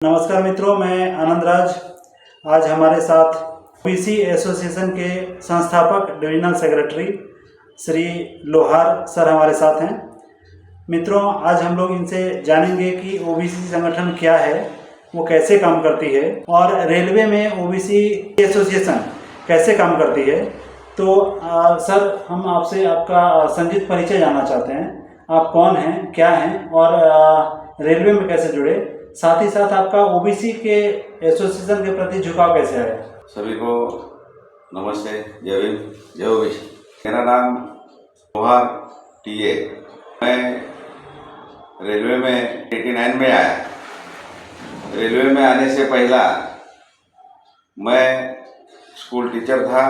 नमस्कार मित्रों, मैं आनंद राज। आज हमारे साथ ओबीसी एसोसिएशन के संस्थापक डिविजनल सेक्रेटरी श्री लोहार सर हमारे साथ हैं। मित्रों, आज हम लोग इनसे जानेंगे कि ओबीसी संगठन क्या है, वो कैसे काम करती है और रेलवे में ओबीसी एसोसिएशन कैसे काम करती है। तो सर, हम आपसे आपका संक्षिप्त परिचय जानना चाहते हैं। आप कौन हैं, क्या हैं और रेलवे में कैसे जुड़े, साथ ही साथ आपका ओबीसी के एसोसिएशन के प्रति झुकाव कैसे आया। सभी को नमस्ते, जय भीम, जय ओबीसी। मेरा नाम लोहार टीए। मैं रेलवे में 89 में आया। रेलवे में आने से पहला मैं स्कूल टीचर था।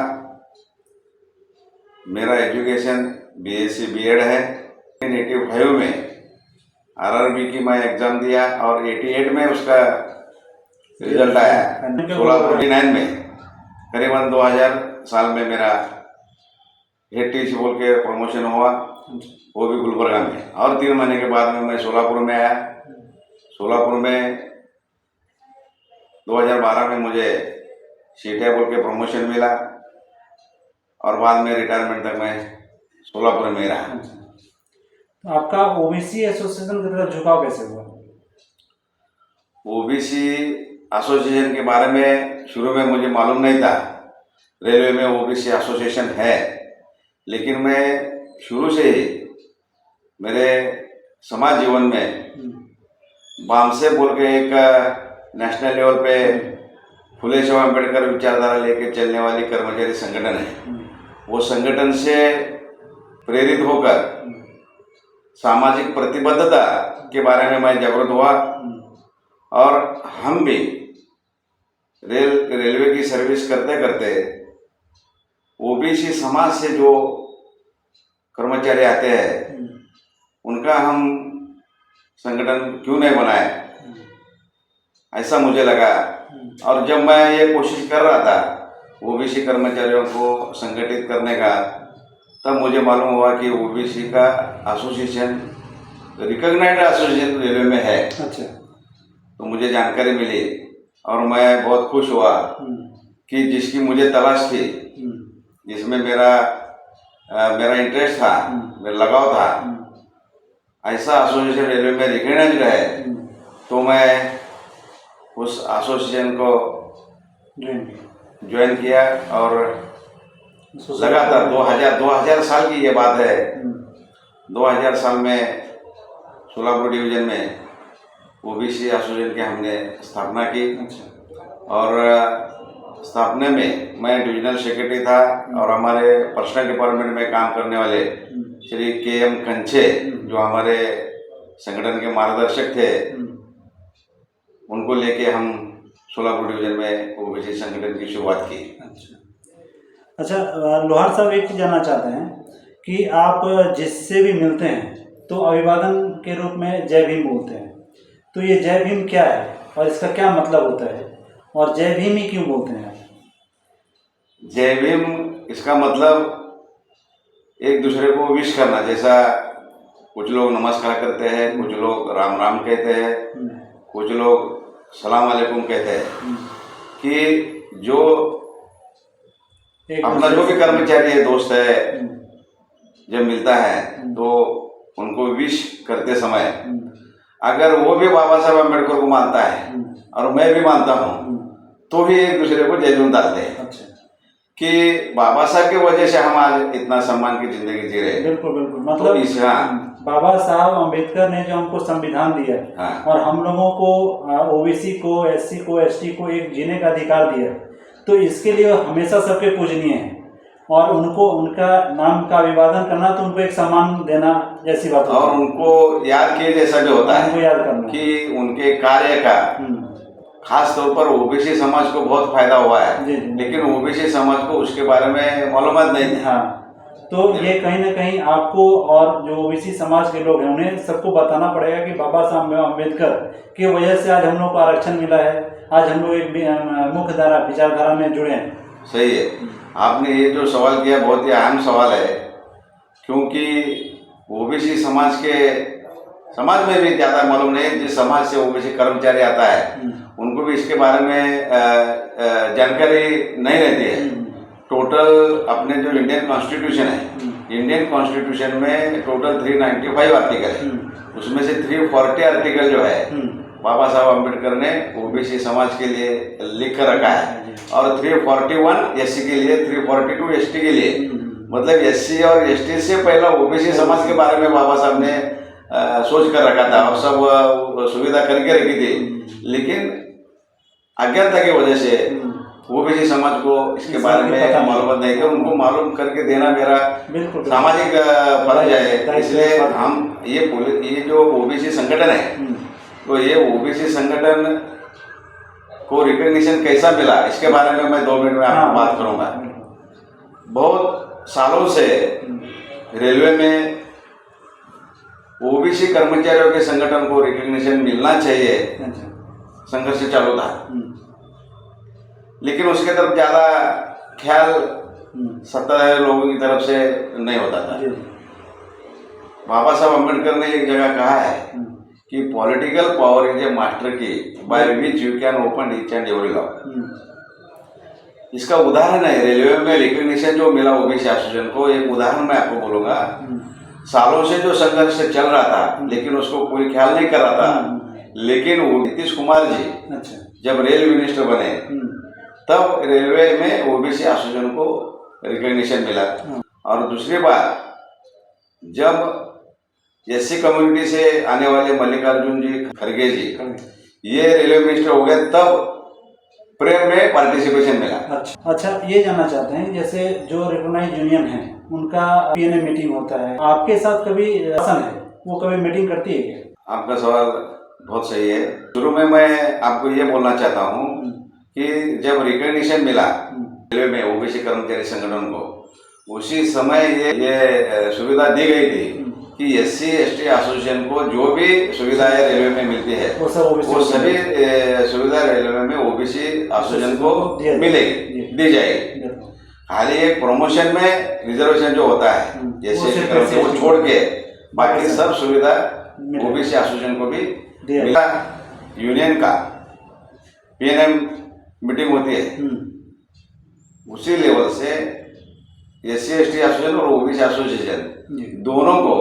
मेरा एजुकेशन बीएससी बीएड है। 1985 में आरआरबी की मैं एग्ज़ाम दिया और 88 में उसका रिजल्ट आया। 1649 में करीबन 2000 साल में मेरा हेड टीसी बोल के प्रमोशन हुआ, वो भी गुलबर्गा में। और 3 महीने के बाद में मैं सोलापुर में आया। सोलापुर में 2012 में मुझे सीटे बोल के प्रमोशन मिला और बाद में रिटायरमेंट तक मैं सोलापुर में रहा। तो आपका ओबीसी एसोसिएशन की तरफ झुकाव कैसे हुआ? ओबीसी एसोसिएशन के बारे में शुरू में मुझे मालूम नहीं था। रेलवे में ओबीसी एसोसिएशन है, लेकिन मैं शुरू से ही मेरे समाज जीवन में बामसे बोल के एक नेशनल लेवल पे फुले शाह अम्बेडकर विचारधारा लेके चलने वाली कर्मचारी संगठन है। वो संगठन से प्रेरित होकर सामाजिक प्रतिबद्धता के बारे में मैं जागरूक हुआ और हम भी रेलवे की सर्विस करते करते ओबीसी समाज से जो कर्मचारी आते हैं उनका हम संगठन क्यों नहीं बनाए, ऐसा मुझे लगा। और जब मैं ये कोशिश कर रहा था ओबीसी कर्मचारियों को संगठित करने का, तब मुझे मालूम हुआ कि ओबीसी का एसोसिएशन रिकॉग्नाइज्ड एसोसिएशन रेलवे में है। अच्छा। तो मुझे जानकारी मिली और मैं बहुत खुश हुआ कि जिसकी मुझे तलाश थी, जिसमें मेरा इंटरेस्ट था, मेरा लगाव था, ऐसा एसोसिएशन रेलवे में रिकॉग्नाइज्ड है। तो मैं उस एसोसिएशन को ज्वाइन किया और लगातार 2000 साल की ये बात है। 2000 साल में सोलापुर डिवीजन में ओबीसी एसोसिएशन की हमने स्थापना की। और स्थापना में मैं डिविजनल सेक्रेटरी था और हमारे पर्सनल डिपार्टमेंट में काम करने वाले श्री के.एम. कंचे, जो हमारे संगठन के मार्गदर्शक थे, उनको लेके हम सोलापुर डिवीजन में ओबीसी संगठन की शुरुआत की। अच्छा, लोहार साहब, एक चीज़ जानना चाहते हैं कि आप जिससे भी मिलते हैं तो अभिवादन के रूप में जय भीम बोलते हैं। तो ये जय भीम क्या है और इसका क्या मतलब होता है, और जय भीम ही क्यों बोलते हैं? जय भीम, इसका मतलब एक दूसरे को विश करना। जैसा कुछ लोग नमस्कार करते हैं, कुछ लोग राम राम कहते हैं, कुछ लोग सलाम अलैकुम कहते हैं। कि जो अपना जो भी कर्मचारी है, दोस्त है, जब मिलता है तो उनको विश करते समय अगर वो भी बाबा साहब अम्बेडकर को मानता है और मैं भी मानता हूँ, तो भी एक दूसरे को जय भीम डालते हैं। अच्छा। कि बाबा साहब की वजह से हम आज इतना सम्मान की जिंदगी जी रहे हैं। बिल्कुल बिल्कुल। मतलब बाबा साहब अम्बेडकर ने जो हमको संविधान दिया, और हम लोगों को ओबीसी को, एससी को, एसटी को एक जीने का अधिकार दिया, तो इसके लिए हमेशा सबके पूजनीय है। और उनको, उनका नाम का अभिवादन करना तो उनको एक सम्मान देना जैसी बात है। और उनको याद किए जैसा भी होता है, याद करना कि उनके कार्य का खास तौर पर ओबीसी समाज को बहुत फायदा हुआ है। लेकिन ओबीसी समाज को उसके बारे में मालूमात नहीं है। हाँ, तो ये कहीं ना कहीं आपको और जो ओबीसी समाज के लोग हैं उन्हें सबको बताना पड़ेगा कि बाबा साहब अम्बेडकर की वजह से आज हम लोग को आरक्षण मिला है, आज हम लोग एक मुख्य धारा विचारधारा में जुड़े हैं। सही है। आपने ये जो सवाल किया बहुत ही अहम सवाल है, क्योंकि ओबीसी समाज के समाज में भी ज़्यादा मालूम नहीं। जिस समाज से ओबीसी कर्मचारी आता है उनको भी इसके बारे में जानकारी नहीं रहती है। टोटल अपने जो इंडियन कॉन्स्टिट्यूशन है, इंडियन कॉन्स्टिट्यूशन में टोटल 395 आर्टिकल है, उसमें से 340 आर्टिकल जो है बाबा साहब अम्बेडकर ने ओबीसी समाज के लिए लिख कर रखा है, और 341 एससी के लिए, 342 एसटी के लिए। मतलब एससी और एसटी से पहला ओबीसी समाज के बारे में बाबा साहब ने सोच कर रखा था और सब सुविधा करके रखी थी। लेकिन अज्ञानता की वजह से ओबीसी समाज को इसके बारे में मालूम नहीं था। उनको मालूम करके देना मेरा सामाजिक फर्ज है। इसलिए हम ये जो ओबीसी संगठन है, तो ये ओबीसी संगठन को रिकॉग्निशन कैसा मिला इसके बारे में मैं 2 मिनट में आपको बात करूंगा। बहुत सालों से रेलवे में ओबीसी कर्मचारियों के संगठन को रिकॉग्निशन मिलना चाहिए, संघर्ष चालू था, लेकिन उसके तरफ ज़्यादा ख्याल सत्ताधारी लोगों की तरफ से नहीं होता था। बाबा साहब अम्बेडकर ने एक जगह कहा है कि political power is a master key by which you can open each and every lock. इसका उदाहरण है रेलवे में रिकॉग्निशन जो मिला ओबीसी एसोसिएशन को। एक उदाहरण मैं आपको बोलूँगा। सालों से जो संघर्ष चल रहा था, लेकिन उसको कोई ख्याल नहीं कर रहा था, लेकिन वो नीतीश कुमार जी जब रेल मिनिस्टर बने तब रेलवे में ओबीसी एसोसिएशन को रिकॉग्निशन मिला। और दूसरी बात, जब एससी कम्युनिटी से आने वाले मल्लिकार्जुन जी खड़गे जी ये रेलवे मिनिस्टर हो गए, तब प्रेम में पार्टिसिपेशन मिला। अच्छा, ये जानना चाहते हैं, जैसे जो रिकॉग्नाइज यूनियन है उनका पीएनए मीटिंग होता है, आपके साथ कभी शासन है वो कभी मीटिंग करती है क्या? आपका सवाल बहुत सही है। शुरू में मैं आपको ये बोलना चाहता हूँ कि जब रिकॉग्निशन मिला रेलवे में ओबीसी कर्मचारी संगठन को, उसी समय ये सुविधा दी गई थी कि एससी एसटी एसोसिएशन को जो भी सुविधाएं रेलवे में मिलती है वो सभी सुविधा रेलवे में ओबीसी एसोसिएशन को मिलेगी, दी जाएगी। खाली एक प्रमोशन में रिजर्वेशन जो होता है जैसे वो छोड़ के बाकी सब सुविधा ओबीसी एसोसिएशन को भी मिला। यूनियन का पीएनएम मीटिंग होती है, उसी लेवल से एससी एसटी एसोसिएशन और ओबीसी एसोसिएशन दोनों को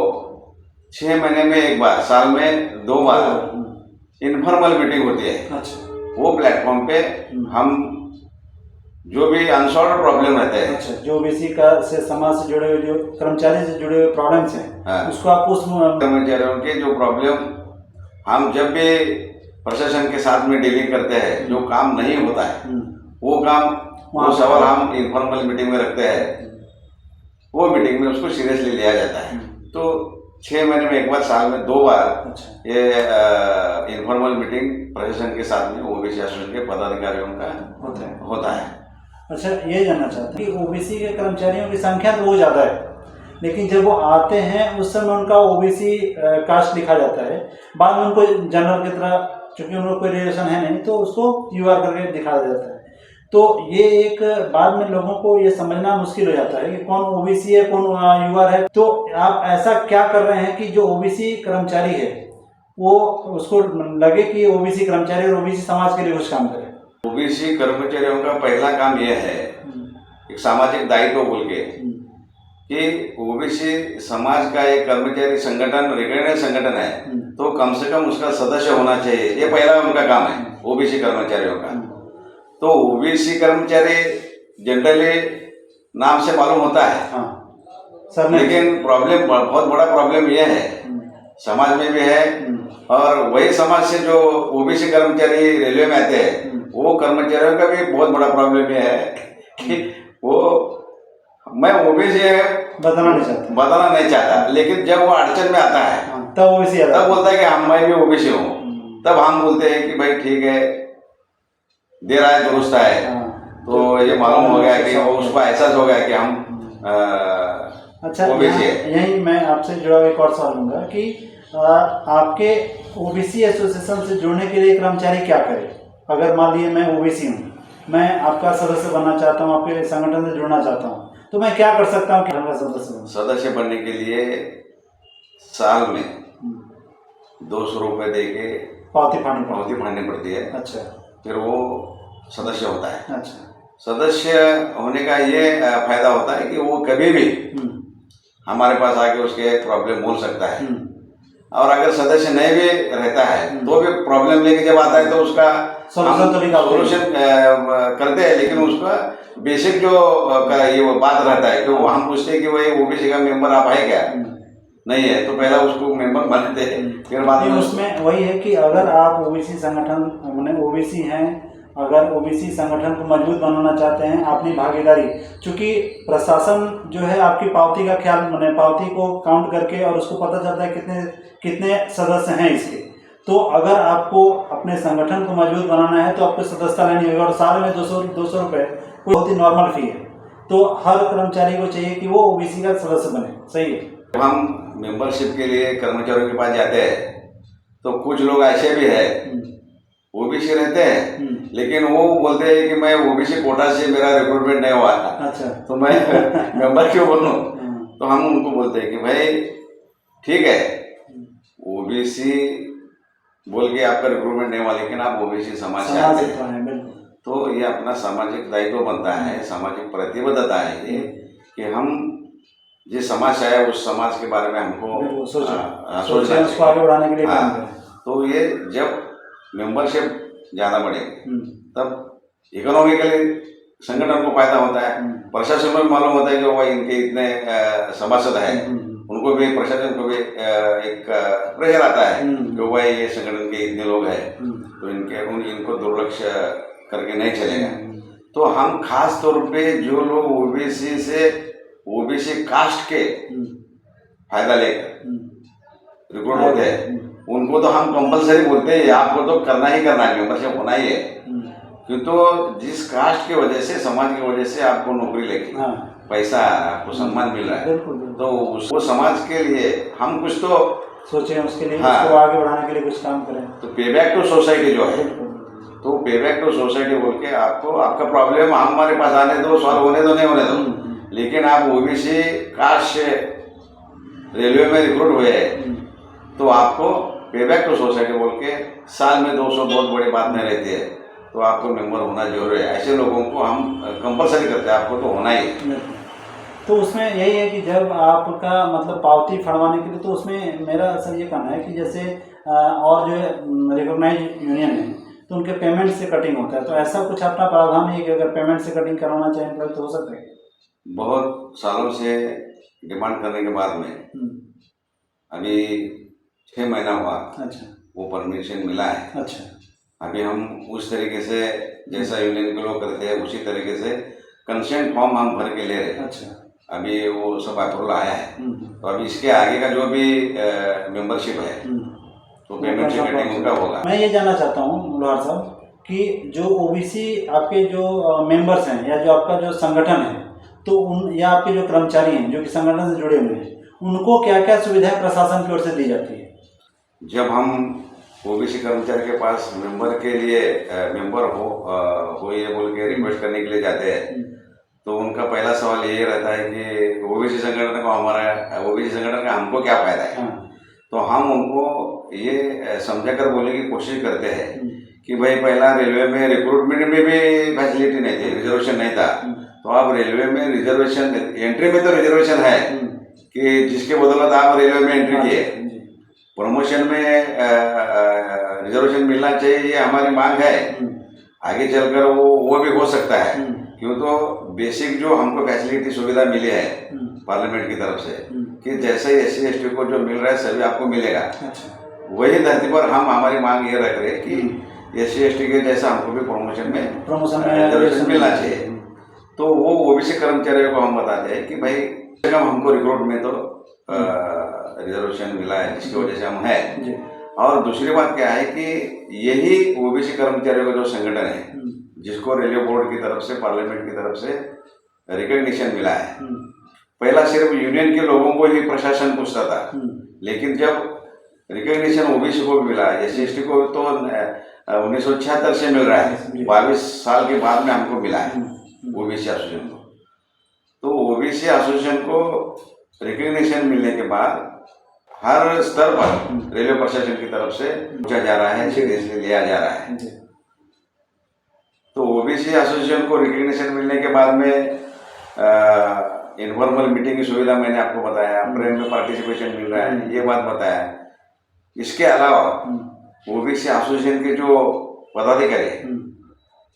6 महीने में एक बार, साल में 2 बार इनफॉर्मल मीटिंग होती है। वो प्लेटफॉर्म पे हम जो भी अनसॉल्व प्रॉब्लम रहते हैं, जो ओबीसी का से समाज से जुड़े हुए, जो कर्मचारी से जुड़े हुए प्रॉब्लम्स हैं, उसको आप उस कर्मचारियों के जो प्रॉब्लम, हम जब भी प्रशासन के साथ में डीलिंग करते हैं, जो काम नहीं होता है वो सवाल हम इनफॉर्मल मीटिंग में रखते हैं। वो मीटिंग में उसको सीरियसली लिया जाता है। तो 6 महीने में एक बार, साल में 2 बार ये इनफॉर्मल मीटिंग प्रशासन के साथ में ओबीसी एसोसिएशन के पदाधिकारियों का होता है। अच्छा, ये जानना चाहते हैं कि ओबीसी के कर्मचारियों की संख्या तो बहुत ज़्यादा है, लेकिन जब वो आते हैं उस समय उनका ओबीसी कास्ट लिखा जाता है, बाद में उनको जनरल की तरह, चूँकि उनको कोई रिलेशन है नहीं, तो उसको यूआर करके दिखाया जाता है। तो ये एक बाद में लोगों को ये समझना मुश्किल हो जाता है कि कौन ओबीसी है, कौन यूआर है। तो आप ऐसा क्या कर रहे हैं कि जो ओबीसी कर्मचारी है वो उसको लगे कि ओबीसी कर्मचारी और ओबीसी समाज के लिए कुछ काम करे? ओबीसी कर्मचारियों का पहला काम यह है, एक सामाजिक दायित्व बोल के, कि ओबीसी समाज का एक कर्मचारी संगठन रिकॉग्नाइज्ड संगठन है, तो कम से कम उसका सदस्य होना चाहिए। ये पहला उनका काम है ओबीसी कर्मचारियों का। तो ओबीसी कर्मचारी जनरली नाम से मालूम होता है, लेकिन प्रॉब्लम, बहुत बड़ा प्रॉब्लम यह है, समाज में भी है, और वही समाज से जो ओबीसी कर्मचारी रेलवे में आते हैं वो कर्मचारियों का भी बहुत बड़ा प्रॉब्लम यह है कि वो, मैं ओबीसी बताना नहीं चाहता, लेकिन जब वो अड़चन में आता है तब बोलता है कि मैं भी ओबीसी हूँ। तब हम बोलते हैं कि भाई ठीक है, दे रहा है, दुरुस्त है। तो ये मालूम हो गया कि वो, उसको एहसास हो गया कि हम अच्छा, यही मैं आपसे जुड़ा एक और सवाल लूँगा कि आपके ओबीसी एसोसिएशन से जुड़ने के लिए कर्मचारी क्या करे? अगर मान लीजिए मैं ओबीसी हूँ, मैं आपका सदस्य बनना चाहता हूँ, आपके संगठन से जुड़ना चाहता हूँ, तो मैं क्या कर सकता हूँ कि सदस्य बनने के लिए साल में 200 रुपये दे के पावती फाड़नी पड़ती पावती फाड़नी पड़ती है। अच्छा फिर वो सदस्य होता है। अच्छा सदस्य होने का ये फायदा होता है कि वो कभी भी हमारे पास आके उसके प्रॉब्लम बोल सकता है। और अगर सदस्य नहीं भी रहता है तो भी प्रॉब्लम लेके जब आता है तो उसका सोल्यूशन करते हैं, लेकिन उसका बेसिक जो ये वो बात रहता है कि वो हम पूछते हैं कि भाई ओबीसी का मेंबर आप है क्या, नहीं है तो पहला उसको मेंबर बनाते हैं, फिर बाद में उसमें वही है कि अगर आप ओबीसी संगठन ओबीसी हैं, अगर ओबीसी संगठन को मजबूत बनाना चाहते हैं, अपनी भागीदारी, चूंकि प्रशासन जो है आपकी पावती का ख्याल मैंने पावती को काउंट करके और उसको पता चलता है कितने कितने सदस्य हैं इसके, तो अगर आपको अपने संगठन को मजबूत बनाना है तो आपको सदस्यता लेनी होगी और साल में 200 रुपये कोई बहुत ही नॉर्मल फी है। तो हर कर्मचारी को चाहिए कि वो ओबीसी का सदस्य बने। सही है। जब हम मेंबरशिप के लिए कर्मचारियों के पास जाते हैं तो कुछ लोग ऐसे भी है ओबीसी रहते हैं लेकिन वो बोलते हैं कि मैं ओबीसी कोटा से मेरा रिक्रूटमेंट नहीं हुआ था, अच्छा तो मैं मेंबर क्यों बनूं। तो हम उनको बोलते हैं कि भाई ठीक है ओबीसी बोल के आपका रिक्रूटमेंट नहीं हुआ लेकिन आप ओबीसी समाज से आते हैं, तो ये अपना सामाजिक दायित्व बनता है, सामाजिक प्रतिबद्धता है ये कि हम जिस समाज से आए उस समाज के बारे में हमको सोचना उसको आगे बढ़ाने के लिए काम करें। तो ये जब मेंबरशिप ज़्यादा बढ़ेगी तब इकोनॉमिकली संगठन को फायदा होता है, प्रशासन को भी मालूम होता है कि भाई इनके इतने सभासद हैं, उनको भी प्रशासन को भी एक प्रेशर आता है कि भाई ये संगठन के इतने लोग हैं तो इनको दुर्लक्ष्य करके नहीं चलेगा। तो हम खास तौर पे जो लोग ओबीसी से ओबीसी कास्ट के फायदा लेकर रिक्रूट होते हैं उनको तो हम कंपलसरी बोलते हैं आपको तो करना ही करना है, मेंबरशिप होना ही है, क्यों तो जिस कास्ट की वजह से समाज की वजह से आपको नौकरी लेके पैसा आ रहा है, आपको सम्मान मिल रहा है, तो उसको समाज के लिए हम कुछ तो सोचें, उसके लिए उसको आगे बढ़ाने के लिए कुछ काम करें। तो पे बैक टू सोसाइटी जो है, तो पे बैक टू सोसाइटी बोल के आपको आपका प्रॉब्लम हमारे पास आने दो, सॉल्व होने दो, नहीं होने दो, लेकिन आप ओबीसी कास्ट से रेलवे में रिक्रूट हुए तो आपको पे बैक टू सोसाइटी बोल के साल में 200 बहुत बड़ी बात नहीं रहती है, तो आपको मेंबर होना जरूरी है। ऐसे लोगों को हम कंपलसरी करते हैं, आपको तो होना ही है। तो उसमें यही है कि जब आपका मतलब पावती फड़वाने के लिए, तो उसमें मेरा सर ये कहना है कि जैसे और जो रिकॉग्नाइज यूनियन है तो उनके पेमेंट से कटिंग होता है, तो ऐसा कुछ अपना प्रावधान है कि अगर पेमेंट से कटिंग करवाना चाहें तो हो सकता है? बहुत सालों से डिमांड करने के बाद में अभी 6 महीना हुआ, अच्छा वो परमिशन मिला है। अच्छा अभी हम उस तरीके से जैसा यूनियन के लोग करते हैं उसी तरीके से कंसेंट फॉर्म हम भर के ले रहे हैं। अच्छा अभी वो सब अप्रूवल आया है, तो अभी इसके आगे का जो भी मेंबरशिप है तो पेमेंट से कटिंग उनका होगा। मैं ये जानना चाहता हूँ लोहार साहब कि जो ओबीसी आपके जो मेंबर्स हैं या जो आपका जो संगठन है, तो उन या आपके जो कर्मचारी हैं जो कि संगठन से जुड़े हुए हैं, उनको क्या क्या सुविधाएं प्रशासन की ओर से दी जाती है? जब हम ओबीसी कर्मचारी के पास मेंबर के लिए मेंबर हो ये बोल के रिक्वेस्ट करने के लिए जाते हैं तो उनका पहला सवाल ये रहता है कि ओबीसी संगठन को ओबीसी संगठन का हमको क्या फायदा है। तो हम उनको ये समझा कर बोलने की कोशिश करते हैं कि भाई पहला रेलवे में रिक्रूटमेंट में भी फैसिलिटी नहीं थी, रिजर्वेशन नहीं था, तो आप रेलवे में रिजर्वेशन एंट्री में तो रिजर्वेशन है कि जिसके बदौलत आप रेलवे में एंट्री किए, प्रमोशन में रिजर्वेशन मिलना चाहिए, ये हमारी मांग है। आगे चलकर वो भी हो सकता है, क्यों तो बेसिक जो हमको फैसिलिटी सुविधा मिली है पार्लियामेंट की तरफ से कि जैसे SC ST को जो मिल रहा है सभी आपको मिलेगा। अच्छा वही धरती पर हम हमारी मांग ये रख रहे हैं कि SC ST के जैसा हमको भी प्रमोशन में रिजर्वेशन मिलना चाहिए। तो वो ओबीसी कर्मचारियों को हम बताते हैं कि भाई हमको रिक्रूट में तो रिजर्वेशन मिला है जिसकी वजह से हम हैं। और दूसरी बात क्या है कि यही ओबीसी कर्मचारियों का जो संगठन है जिसको रेलवे बोर्ड की तरफ से पार्लियामेंट की तरफ से रिकॉग्निशन मिला है, पहला सिर्फ यूनियन के लोगों को ही प्रशासन पूछता था, लेकिन जब रिकॉग्निशन ओबीसी को भी मिला, SC ST को तो 1976 से मिल रहा है, 22 साल के बाद में हमको मिला है ओबीसी एसोसिएशन को। तो ओबीसी एसोसिएशन को रिकॉग्निशन मिलने के बाद हर स्तर पर रेलवे प्रशासन की तरफ से पूछा जा रहा है, सीरियसली लिया जा रहा है। जी। तो ओबीसी एसोसिएशन को रिकग्निशन मिलने के बाद में इनफॉर्मल मीटिंग की सुविधा मैंने आपको बताया, प्रेम में पार्टिसिपेशन मिल रहा है, ये बात बताया। इसके अलावा ओबीसी एसोसिएशन के जो पदाधिकारी,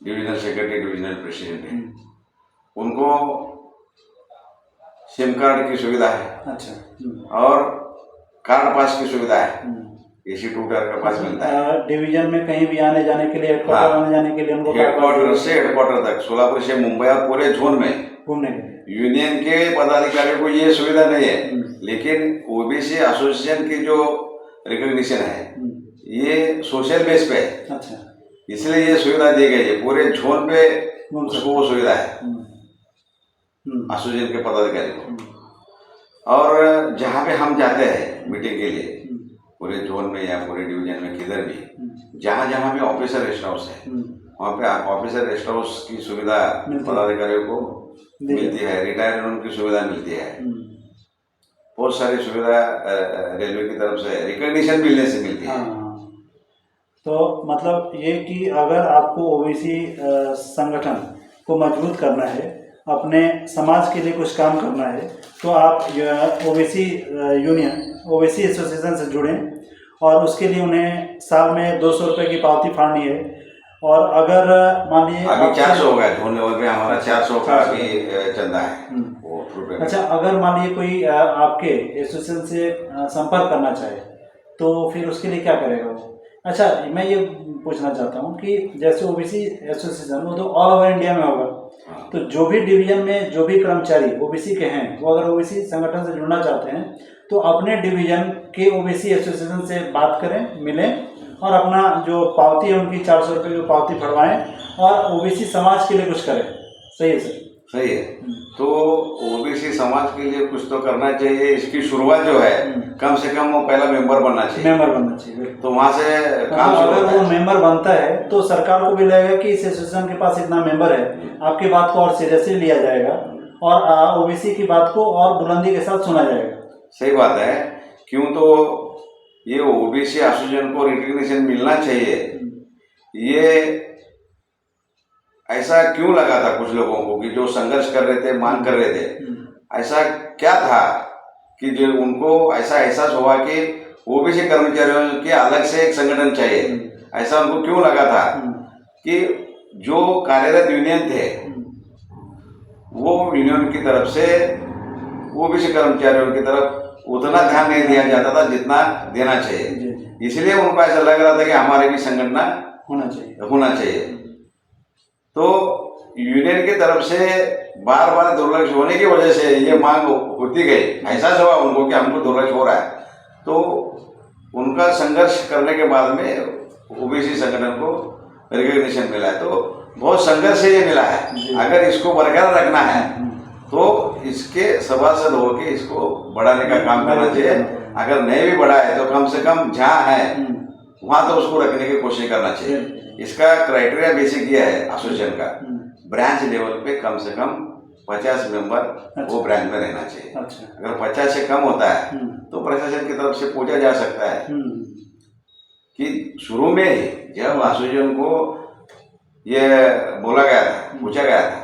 डिविजनल सेक्रेटरी, डिविजनल प्रेसिडेंट, उनको सिम कार्ड की सुविधा है। अच्छा। और कार्ड पास की सुविधा है, एसी टू टायर का पास मिलता है। डिवीजन में कहीं भी आने जाने के लिए, हेडक्वार्टर आने जाने के लिए उनको हेडक्वार्टर से हेडक्वार्टर तक, सोलापुर से मुंबई और पूरे जोन में घूमने के लिए यूनियन के पदाधिकारियों को ये सुविधा नहीं है। लेकिन ओबीसी एसोसिएशन की जो रिकॉग्निशन है ये सोशल बेस पे है। अच्छा। इसलिए ये सुविधा दी गई है, पूरे जोन पे उसको वो सुविधा है एसोसिएशन के पदाधिकारी को। और जहाँ पे हम जाते हैं मीटिंग के लिए, पूरे जोन में या पूरे डिवीजन में किधर भी, जहाँ जहाँ भी ऑफिसर रेस्ट हाउस है, वहाँ पे ऑफिसर रेस्ट हाउस की सुविधा पदाधिकारियों को मिलती है, रिटायर्ड उनकी सुविधा मिलती है, बहुत सारी सुविधा रेलवे की तरफ से रिकॉग्निशन मिलने से मिलती है। तो मतलब ये कि अगर आपको ओबीसी संगठन को मजबूत करना है, अपने समाज के लिए कुछ काम करना है, तो आप ओबीसी यूनियन, ओबीसी एसोसिएशन से जुड़ें और उसके लिए उन्हें साल में 200 रुपये की पावती फाड़नी है। और अगर मान लीजिए अभी 400 हो गया, धोने वगैरह हमारा 400 का अभी चंदा है वो रुपये। अच्छा, अगर मान लीजिए कोई आपके एसोसिएशन से संपर्क करना चाहे तो फिर उसके लिए क्या करेगा वो? अच्छा, मैं ये पूछना चाहता हूँ कि जैसे ओबीसी एसोसिएशन वो तो ऑल ओवर इंडिया में होगा, तो जो भी डिवीजन में जो भी कर्मचारी ओबीसी के हैं, वो अगर ओबीसी संगठन से जुड़ना चाहते हैं तो अपने डिवीजन के ओबीसी एसोसिएशन से बात करें, मिलें और अपना जो पावती है उनकी 400 रुपये की पावती फड़वाएं और ओबीसी समाज के लिए कुछ करें। सही है सर? सही है। तो ओबीसी समाज के लिए कुछ तो करना चाहिए। इसकी शुरुआत जो है कम से कम वो पहला मेंबर बनना चाहिए। तो वहाँ से काम शुरू अगर वो मेंबर बनता है तो सरकार को भी लगेगा कि इस एसोसिएशन के पास इतना मेंबर है, आपकी बात को और सीरियसली लिया जाएगा और ओबीसी की बात को और बुलंदी के साथ सुना जाएगा। सही बात है। क्यों तो ये ओबीसी एसोसिएशन को रिकग्निशन मिलना चाहिए, ये ऐसा क्यों लगा था कुछ लोगों को कि जो संघर्ष कर रहे थे, मांग कर रहे थे, ऐसा क्या था कि जो उनको ऐसा एहसास हुआ कि ओबीसी कर्मचारियों के अलग से एक संगठन चाहिए? ऐसा उनको क्यों लगा था कि जो कार्यरत यूनियन थे वो यूनियन की तरफ से ओबीसी कर्मचारियों की तरफ उतना ध्यान नहीं दिया जाता था जितना देना चाहिए। इसलिए उनको ऐसा लग रहा था कि हमारे भी संगठन होना चाहिए। तो यूनियन की तरफ से बार बार दुर्लक्ष्य होने की वजह से ये मांग होती गई, एहसास हुआ उनको कि हमको दुर्लक्ष्य हो रहा है। तो उनका संघर्ष करने के बाद में ओबीसी संगठन को रिकॉग्निशन मिला है। तो बहुत संघर्ष से ये मिला है। अगर इसको बरकरार रखना है तो इसके सभासद होकर इसको बढ़ाने का काम करना चाहिए। अगर नहीं भी बढ़ा है तो कम से कम जहाँ है वहाँ तो उसको रखने की कोशिश करना चाहिए। इसका क्राइटेरिया बेसिक ये है एसोसिएशन का, ब्रांच लेवल पे कम से कम 50 मेंबर वो ब्रांच में रहना चाहिए। अगर 50 से कम होता है तो प्रशासन की तरफ से पूछा जा सकता है कि शुरू में ही जब एसोसिएशन को ये बोला गया था, पूछा गया था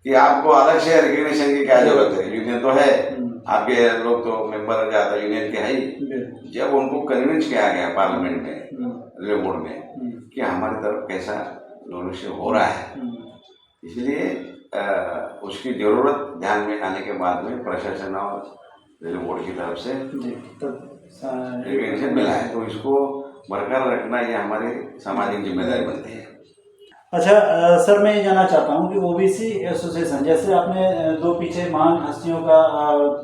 कि आपको अलग से रिकग्निशन की क्या जरूरत है, यूनियन तो है, आपके लोग तो मेंबर ज्यादा यूनियन के है ही। जब उनको कन्विंस किया गया पार्लियामेंट में, रेलवे बोर्ड में, कि हमारी तरफ कैसा डोनेशन हो रहा है, इसलिए उसकी जरूरत ध्यान में आने के बाद में प्रशासन और रेलवे बोर्ड की तरफ से रिकग्निशन मिला है। तो इसको बरकरार रखना ये हमारी सामाजिक जिम्मेदारी बनती है। अच्छा सर, मैं ये जानना चाहता हूँ कि ओबीसी एसोसिएशन, जैसे आपने दो पीछे महान हस्तियों का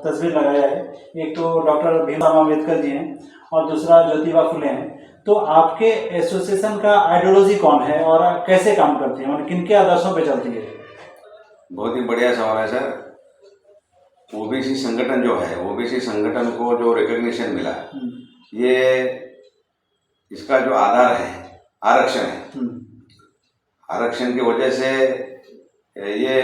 तस्वीर लगाया है, एक तो डॉक्टर भीमराव अम्बेडकर जी हैं और दूसरा ज्योतिबा फुले हैं, तो आपके एसोसिएशन का आइडियोलॉजी कौन है और कैसे काम करती है और किनके आदर्शों पे चलती है? बहुत ही बढ़िया सवाल है सर। ओबीसी संगठन जो है, ओबीसी संगठन को जो रिकग्निशन मिला, ये इसका जो आधार है आरक्षण है। आरक्षण की वजह से ये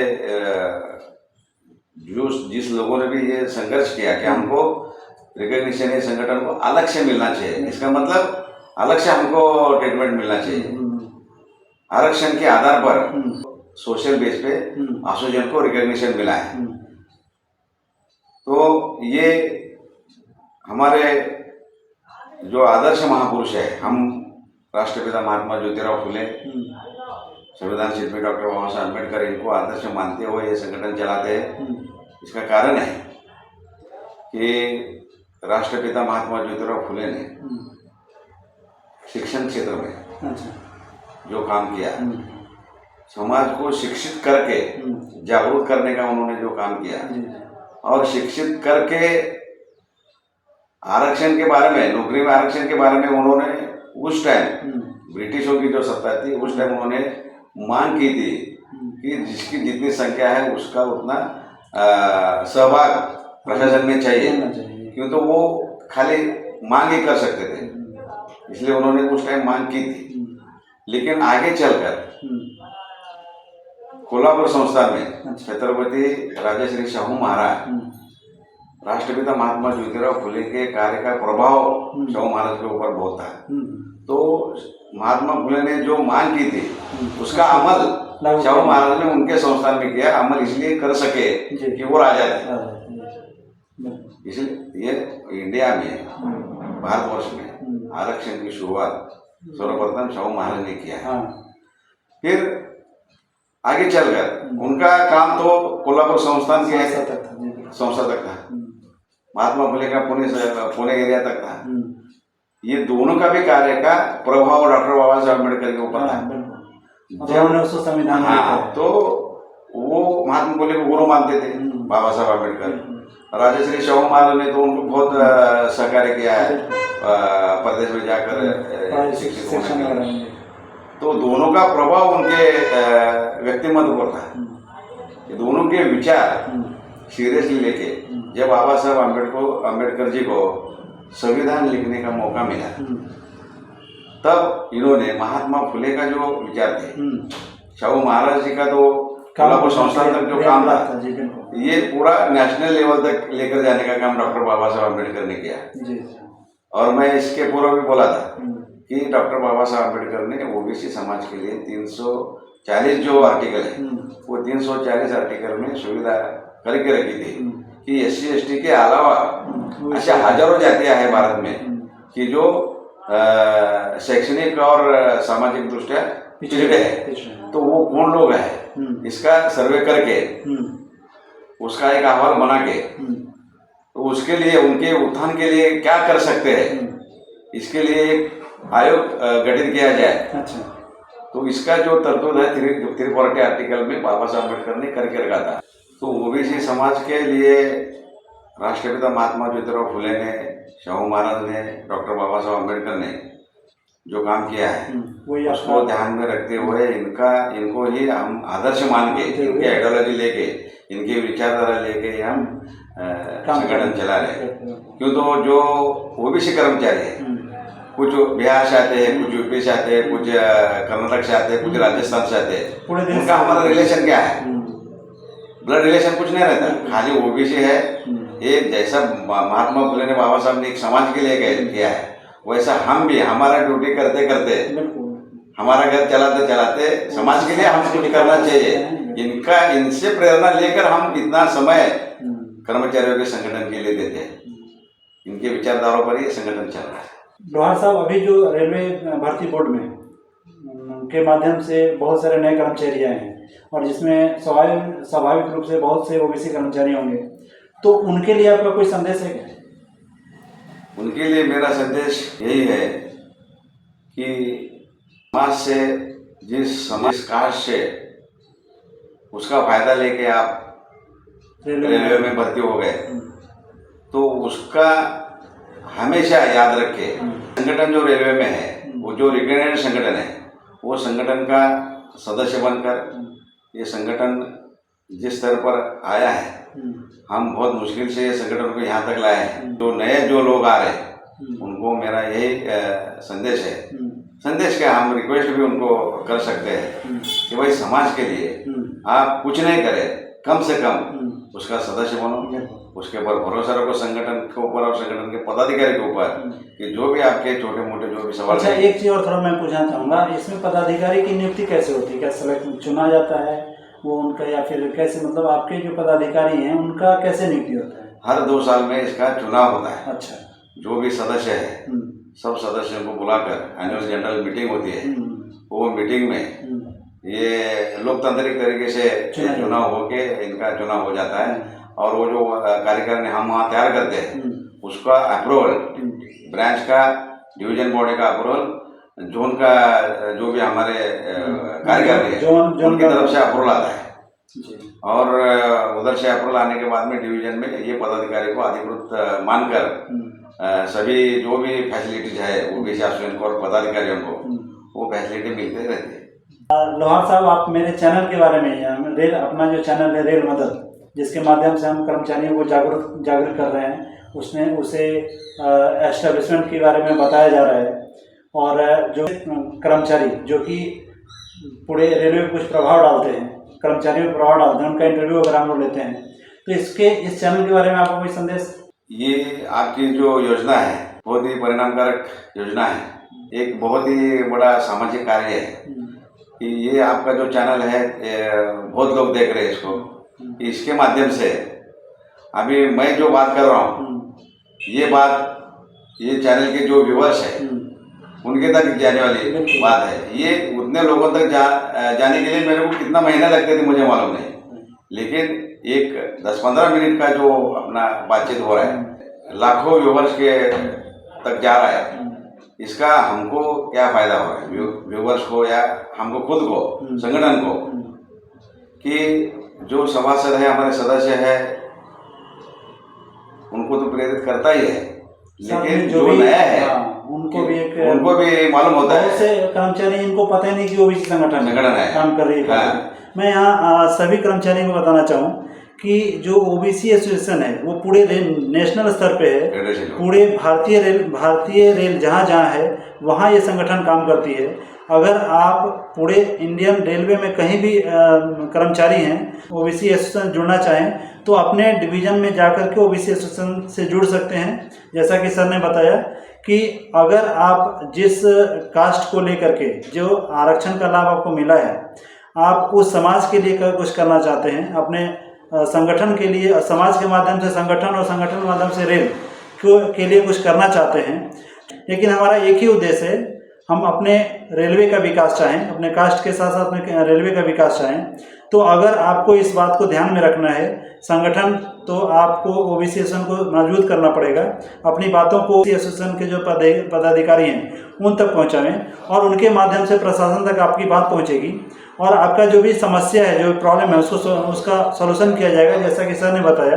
जिस लोगों ने भी ये संघर्ष किया कि हमको रिकॉग्निशन ये संगठन को अलग से मिलना चाहिए। इसका मतलब अलग से हमको ट्रीटमेंट मिलना चाहिए। आरक्षण के आधार पर सोशल बेस पे एसोसिएशन को रिकॉग्निशन मिला है। तो ये हमारे जो आदर्श महापुरुष है, हम राष्ट्रपिता महात्मा ज्योतिराव फुले, संविधान शिल्पी डॉक्टर बाबा साहब अम्बेडकर, इनको आदर्श मानते हुए ये संगठन चलाते हैं। इसका कारण है कि राष्ट्रपिता महात्मा ज्योतिराव फुले ने शिक्षण क्षेत्र में जो काम किया, समाज को शिक्षित करके जागरूक करने का उन्होंने जो काम किया, और शिक्षित करके आरक्षण के बारे में, नौकरी में आरक्षण के बारे में उन्होंने उस टाइम ब्रिटिशों की जो सत्ता थी उस टाइम उन्होंने मांग की थी कि जिसकी जितनी संख्या है उसका उतना सहभाग प्रशासन में चाहिए, क्यों तो वो खाली मांग ही कर सकते थे, इसलिए उन्होंने उस टाइम मांग की थी। लेकिन आगे चलकर कोल्हापुर संस्थान में छत्रपति राजश्री शाहू महाराज, राष्ट्रपिता महात्मा ज्योतिराव फुले के कार्य का प्रभाव शाहू महाराज के ऊपर बहुत था। तो महात्मा फुले ने जो मांग की थी उसका अमल शाहू महाराज ने उनके संस्थान में किया। अमल इसलिए कर सके कि वो राजा थे, इसलिए ये इंडिया में, भारतवर्ष में आरक्षण की शुरुआत सर्वप्रथम शाहू महाराज ने किया। फिर आगे चलकर उनका काम तो कोल्हापुर संस्थान के संस्था तक था, महात्मा फुले का पुणे एरिया तक था। ये दोनों का भी कार्य का प्रभाव डॉक्टर बाबा साहब अम्बेडकर के ऊपर था। संविधान, तो वो महात्मा फुले को गुरु मानते थे बाबा साहब अम्बेडकर। राजश्री शाहू महाराज ने तो उनको बहुत सहकार्य किया है प्रदेश में जाकर शिक्षित होने के लिए। तो दोनों का प्रभाव उनके व्यक्तिमत्व पर था। ये दोनों के विचार सीरियसली लेके जब बाबा साहब अम्बेडकर जी को संविधान लिखने का मौका मिला, तब इन्होंने महात्मा फुले का जो विचार थे, शाहू महाराज जी का तो कोल्हापुर संस्थान तक जो काम था, ये पूरा नेशनल लेवल तक लेकर जाने का काम डॉक्टर बाबा साहब अम्बेडकर ने किया। और मैं इसके पूर्व भी बोला था कि डॉक्टर बाबा साहब अम्बेडकर ने ओबीसी समाज के लिए 340 जो आर्टिकल है, वो 340 आर्टिकल में सुविधा करके रखी थी कि SC/ST के अलावा ऐसे हजारों जातियां हैं भारत में कि जो शैक्षणिक और सामाजिक दृष्टिया पिछड़े हैं। तो वो कौन लोग हैं, इसका सर्वे करके उसका एक अहवाल बना के, तो उसके लिए उनके उत्थान के लिए क्या कर सकते हैं, इसके लिए एक आयोग गठित किया जाए। तो इसका जो तरतूद है 340 आर्टिकल में बाबा साहब अम्बेडकर ने करके रखा था। तो ओबीसी समाज के लिए राष्ट्रपिता महात्मा ज्योतिराव फुले ने, शाहू महाराज ने, डॉक्टर बाबा साहब अम्बेडकर ने जो काम किया है उसको ध्यान में रखते हुए इनको ही हम आदर्श मान के, इनके आइडियोलॉजी लेके, इनकी विचारधारा लेके हम संगठन चला रहे। क्यों तो जो ओबीसी कर्मचारी है, कुछ बिहार से आते हैं, कुछ यूपी से आते हैं, कुछ कर्नाटक से आते हैं, कुछ राजस्थान से आते हैं, उनका हमारा रिलेशन क्या है, ब्लड रिलेशन कुछ नहीं रहता, खाली ओबीसी है। ये जैसा महात्मा फुले ने, बाबा साहब ने एक समाज के लिए किया है, वैसा हम भी हमारा ड्यूटी करते करते, हमारा घर चलाते चलाते समाज के लिए हम कुछ करना चाहिए। इनसे प्रेरणा लेकर हम इतना समय कर्मचारियों के संगठन के लिए देते हैं। इनके विचारधारों पर ये संगठन चल रहा है। लोहार साहब, अभी जो रेलवे भर्ती बोर्ड में के माध्यम से बहुत सारे नए कर्मचारी आए हैं और जिसमें स्वाभाविक रूप से बहुत से ओबीसी कर्मचारी होंगे, तो उनके लिए आपका कोई संदेश है क्या? उनके लिए मेरा संदेश यही है कि समाज से, जिस समाज कास्ट से उसका फायदा लेके आप रेलवे में भर्ती हो गए, तो उसका हमेशा याद रखे। संगठन जो रेलवे में है, वो जो रिकग्नाइज्ड संगठन है, वो संगठन का सदस्य बनकर ये संगठन जिस स्तर पर आया है, हम बहुत मुश्किल से ये संगठन को यहाँ तक लाए हैं। जो लोग आ रहे हैं उनको मेरा यही संदेश है। संदेश क्या, हम रिक्वेस्ट भी उनको कर सकते हैं कि भाई समाज के लिए आप कुछ नहीं करें, कम से कम उसका सदस्य बनो। उसके ऊपर भरोसा रखो संगठन के ऊपर और संगठन के पदाधिकारी के ऊपर कि जो भी आपके छोटे मोटे जो भी सवाल अच्छा, हैं। एक चीज़ और थोड़ा मैं पूछना चाहूँगा, इसमें पदाधिकारी की नियुक्ति कैसे होती है? क्या सेलेक्ट चुना जाता है वो उनका, या फिर कैसे, मतलब आपके जो पदाधिकारी हैं उनका कैसे नियुक्ति होता है? हर 2 साल में इसका चुनाव होता है। अच्छा। जो भी सदस्य है सब सदस्यों को बुलाकर एनुअल जनरल मीटिंग होती है। वो मीटिंग में ये लोकतांत्रिक तरीके से चुनाव होके इनका चुनाव हो जाता है और वो जो कार्यकारिणी हम वहाँ तैयार करते हैं उसका अप्रूवल ब्रांच का, डिवीजन बॉडी का अप्रूवल, जोन का जो भी हमारे कार्यकारिणी है उनकी तरफ से अप्रूवल आता है और उधर से अप्रूवल आने के बाद में डिवीजन में ये पदाधिकारी को अधिकृत मानकर सभी जो भी फैसिलिटीज है वो भी एसोसिएशन को और पदाधिकारियों को वो फैसिलिटी मिलते रहती है। लोहार साहब, आप मेरे चैनल के बारे में, रेल, अपना जो चैनल है रेल मदद, जिसके माध्यम से हम कर्मचारियों को जागरूक कर रहे हैं, उसमें उसे एस्टेब्लिशमेंट के बारे में बताया जा रहा है और जो कर्मचारी जो कि पूरे रेलवे में कुछ प्रभाव डालते हैं, कर्मचारियों में प्रभाव डालते हैं, उनका इंटरव्यू अगर हम लोग लेते हैं, तो इस चैनल के बारे में आपको कोई संदेश? ये आपकी जो योजना है बहुत ही परिणामकारक योजना है, एक बहुत ही बड़ा सामाजिक कार्य है कि ये आपका जो चैनल है बहुत लोग देख रहे हैं इसको। इसके माध्यम से अभी मैं जो बात कर रहा हूँ ये बात ये चैनल के जो व्यूअर्स है उनके तक जाने वाली बात है। ये उतने लोगों तक जाने के लिए मेरे को कितना महीना लगते थे मुझे मालूम नहीं, लेकिन एक 10-15 मिनट का जो अपना बातचीत हो रहा है लाखों व्यूअर्स के तक जा रहा है। इसका हमको क्या फायदा हो रहा है व्यूअर्स को या हमको खुद को, संगठन को, कि जो सभासद है हमारे सदस्य है उनको तो प्रेरित करता ही है, लेकिन जो नया है उनको भी मालूम होता है। ऐसे कर्मचारी इनको पता ही नहीं कि ओबीसी संगठन है काम कर रही है। मैं यहाँ सभी कर्मचारियों को बताना चाहूँ कि जो ओबीसी एसोसिएशन है वो पूरे नेशनल स्तर पे है, पूरे भारतीय रेल जहाँ जहाँ है वहाँ ये संगठन काम करती है। अगर आप पूरे इंडियन रेलवे में कहीं भी कर्मचारी हैं ओबीसी एसोसिएशन जुड़ना चाहें तो अपने डिवीज़न में जाकर के ओबीसी एसोसिएशन से जुड़ सकते हैं। जैसा कि सर ने बताया कि अगर आप जिस कास्ट को लेकर के जो आरक्षण का लाभ आपको मिला है, आप उस समाज के लिए कुछ करना चाहते हैं, अपने संगठन के लिए, समाज के माध्यम से संगठन और संगठन के माध्यम से रेल के लिए कुछ करना चाहते हैं, लेकिन हमारा एक ही उद्देश्य है, हम अपने रेलवे का विकास चाहें, अपने कास्ट के साथ साथ में रेलवे का विकास चाहें। तो अगर आपको इस बात को ध्यान में रखना है, संगठन तो आपको ओबीसी एसोसिएशन को मजबूत करना पड़ेगा, अपनी बातों को ओबीसी एसोसिएशन के जो पदाधिकारी हैं उन तक पहुंचाएं और उनके माध्यम से प्रशासन तक आपकी बात पहुंचेगी और आपका जो भी समस्या है, जो प्रॉब्लम है उसका सॉल्यूशन किया जाएगा। जैसा कि सर ने बताया,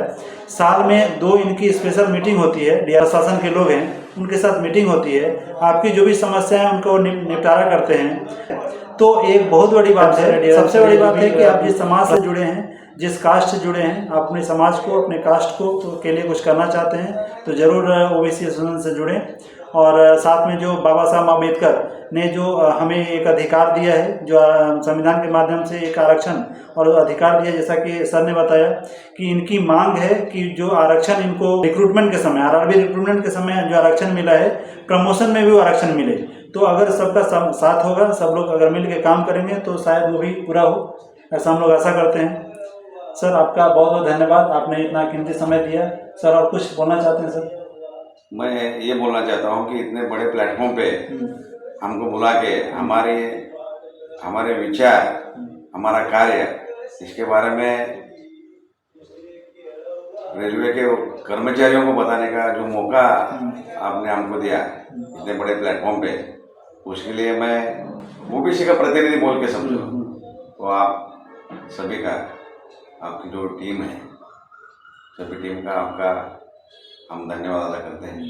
साल में 2 इनकी स्पेशल मीटिंग होती है, प्रशासन के लोग हैं उनके साथ मीटिंग होती है, आपकी जो भी समस्या है उनको निपटारा करते हैं। तो एक बहुत बड़ी बात है, सबसे बड़ी बात है कि आप जिस समाज से जुड़े हैं, जिस कास्ट से जुड़े हैं, आप अपने समाज को, अपने कास्ट को के लिए कुछ करना चाहते हैं तो ज़रूर ओबीसी एसोसिएशन से जुड़ें। और साथ में जो बाबा साहब अम्बेडकर ने जो हमें एक अधिकार दिया है, जो संविधान के माध्यम से एक आरक्षण और अधिकार दिया, जैसा कि सर ने बताया कि इनकी मांग है कि जो आरक्षण इनको रिक्रूटमेंट के समय, आरआरबी रिक्रूटमेंट के समय जो आरक्षण मिला है, प्रमोशन में भी वो आरक्षण मिले। तो अगर सबका साथ होगा, सब लोग अगर मिल के काम करेंगे तो शायद वो भी पूरा हो, ऐसा हम लोग आशा करते हैं। सर, आपका बहुत बहुत धन्यवाद, आपने इतना कीमती समय दिया। सर, और कुछ बोलना चाहते हैं सर? मैं ये बोलना चाहता हूँ कि इतने बड़े प्लेटफॉर्म पे हमको बुला के हमारे विचार, हमारा कार्य, इसके बारे में रेलवे के कर्मचारियों को बताने का जो मौका आपने हमको दिया इतने बड़े प्लेटफॉर्म पे, उसके लिए मैं ओबीसी का प्रतिनिधि बोल के समझो तो आप सभी का, आपकी जो टीम है, सभी टीम का आपका हम धन्यवाद अदा करते हैं।